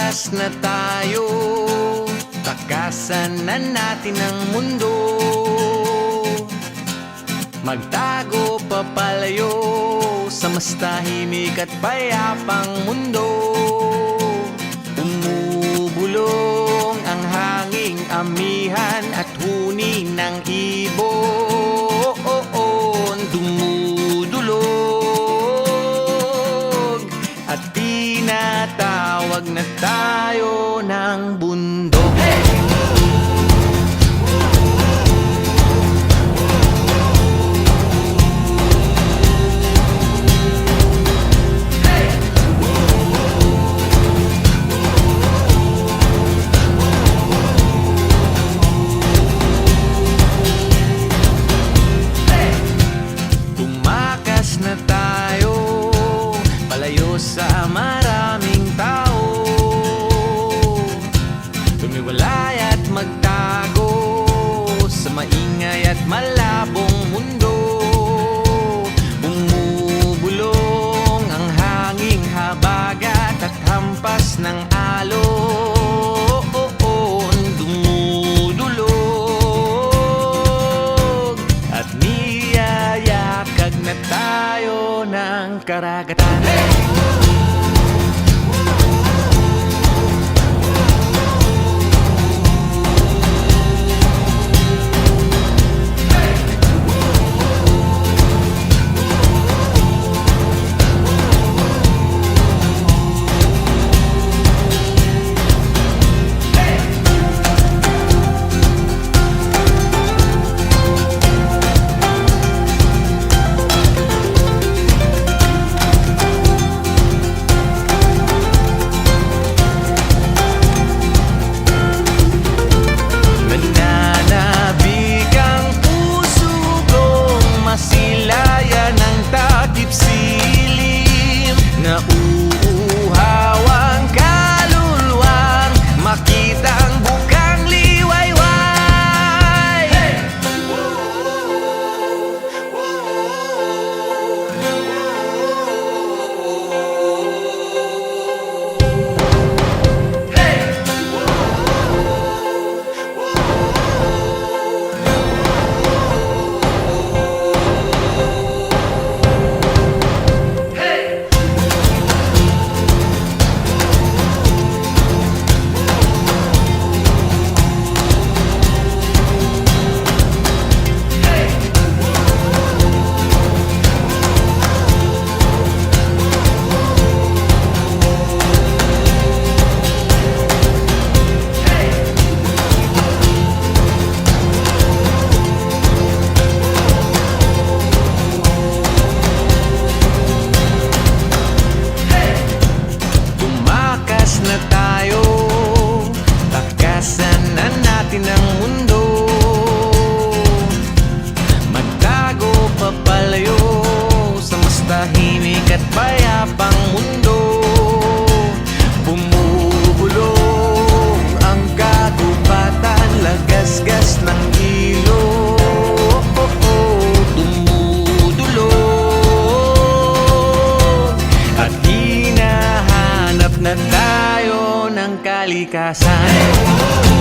Tumakas na tayo, takasan na natin ang mundo. Magtago papalayo sa mas tahimik at payapang mundo. Umubulong ang hanging amihan at huni ng ibon. Dumudulog at tinatawag na tayo ng bundok. Na tayo, palayo sa maraming tao. Tumiwalay at magtago sa maingay at malabong mundo. Bumubulong ang hanging habagat at hampas ng alon. Dumudulog at niyayakag na tayo ng karagatan. Nauuhawang kaluluwang makita ang bukang liwayway. Hey! Na tayo, takasan na natin ang mundo. Magtago papalayo sa mas tahimik at payapang mundo. Bumubulong ang kagubatan, lagasgas ng ilog. Dumudulog at hinahanap na tayo ng kalikasan.